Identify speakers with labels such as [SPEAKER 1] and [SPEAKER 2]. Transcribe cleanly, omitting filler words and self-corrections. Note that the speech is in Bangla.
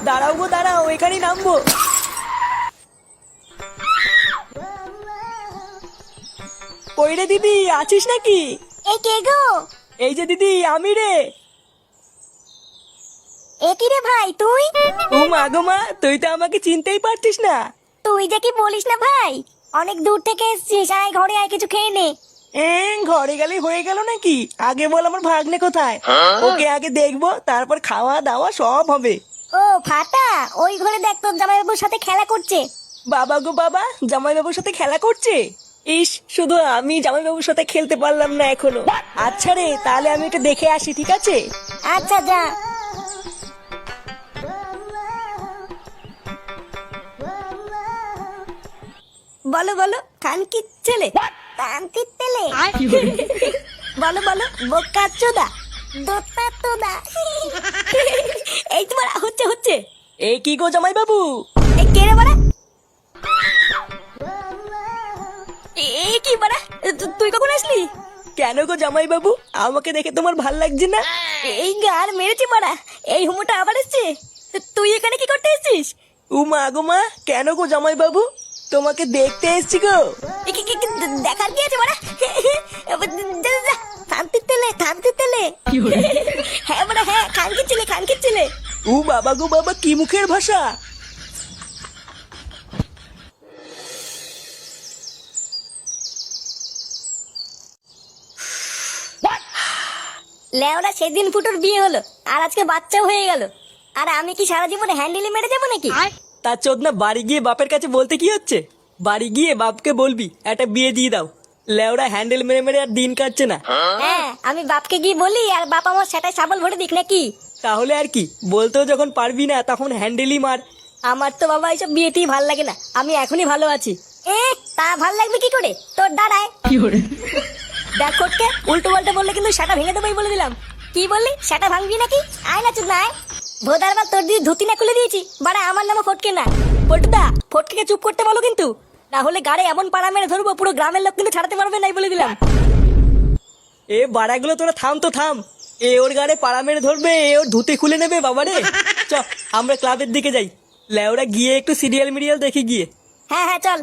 [SPEAKER 1] দাঁড়াও গো দাঁড়াও, এখানেই নামবো। কই রে দিদি, আছিস নাকি?
[SPEAKER 2] এই কে গো?
[SPEAKER 1] এই যে দিদি, আমি রে।
[SPEAKER 2] এ কি রে ভাই তুই?
[SPEAKER 1] ও মা গো মা, তুই তো আমাকে চিনতেই পারছিস না।
[SPEAKER 2] তুই যে কি বলিস না ভাই, অনেক দূর থেকে এসেছিস, আয় ঘরে আয় কিছু খেয়ে নে।
[SPEAKER 1] ঘরে গেলে হয়ে গেল নাকি? আগে বল আমার ভাগ্নে কোথায়, ওকে আগে দেখবো, তারপর খাওয়া দাওয়া সব হবে।
[SPEAKER 2] ও ফাটা, ওই ঘরে দেখ তোর জামাইবাবুর সাথে খেলা করছে।
[SPEAKER 1] বাবা গো বাবা, জামাইবাবুর সাথে খেলা করছে? ইস, শুধু আমি জামাইবাবুর সাথে খেলতে পারলাম না এখনো। আচ্ছা রে, তাহলে আমি একটু দেখে আসি, ঠিক আছে?
[SPEAKER 2] আচ্ছা যা। বলো বলো খানকির ছেলে, কান্তির তেলে। বলো বলো বোকা চোদা, দোতা তোদা। এই তোমার হচ্ছে হচ্ছে।
[SPEAKER 1] এই কি গো জামাইবাবু?
[SPEAKER 2] এই কে রে বাড়া? এই কি বাড়া, তুই কখন আসলি?
[SPEAKER 1] কেন গো জামাইবাবু, আমাকে দেখে তোমার ভাল লাগছে না?
[SPEAKER 2] এই গার মেরেছি বাড়া, এই হুমোটা আবার এসছে। তুই এখানে কি করতে এসেছিস?
[SPEAKER 1] ও মা গো মা, কেন গো জামাইবাবু, তোমাকে দেখতে এসছি গো।
[SPEAKER 2] দেখার কি আছে বাড়া? শান্তির তেলে শান্তির তেলে। হ্যাঁ বাড়া হ্যাঁ, খানকির ছেলে খানকির ছেলে।
[SPEAKER 1] ও বাবা গো বাবা, কি মুখের ভাষা!
[SPEAKER 2] লেওরা সেদিন ফুটোর বিয়ে হলো, আর আজকে বাচ্চাও হয়ে গেল, আর আমি কি সারা জীবনে হ্যান্ডেলে মেরে যাবো নাকি?
[SPEAKER 1] তার চোদনা বাড়ি গিয়ে বাপের কাছে বলতে কি হচ্ছে? বাড়ি গিয়ে বাপকে বলবি একটা বিয়ে দিয়ে দাও। লেওরা হ্যান্ডেল মেরে মেরে আর দিন কাটছে না।
[SPEAKER 2] হ্যাঁ, আমি বাপকে গিয়ে বলি, আর বাপ আমার সেটাই সাবল ভরে দিক নাকি?
[SPEAKER 1] তাহলে আর কি, বলতেও যখন পারবি না তখন হ্যান্ডেলই মার।
[SPEAKER 2] আমার তো বাবা এইসব বিয়েতেই ভাল লাগে না, আমি এখনই ভালো আছি। তা ভাল লাগবে কি করে, তোর দাঁড়ায়। দেখ কোটকে, উল্টো পাল্টা বললে কিন্তু সেটা ভেঙে দেবোই বলে দিলাম। কি বললি, সেটা ভাঙবি নাকি? আয় না চুপ না আয়। ভোদারবার তোর দিয়ে ধুতি না খুলে দিয়েছি বাড়া, আমার নামও ফটকে না। পটুদা, ফটকে চুপ করতে বলো কিন্তু, না হলে গাড়ে এমন পাড়া মেরে ধরবো পুরো গ্রামের লোক কিন্তু ছাড়াতে পারবে নাই বলে দিলাম।
[SPEAKER 1] এ বাড়াগুলো তোরা থাম তো থাম। এ ওর গাড়ে পাড়া মেরে ধরবে, এ ওর ধুতে খুলে নেবে বাবারে। চ, আমরা ক্লাবের দিকে যাই। লেওরা গিয়ে একটু সিরিয়াল মিরিয়াল দেখি গিয়ে।
[SPEAKER 2] হ্যাঁ হ্যাঁ চল।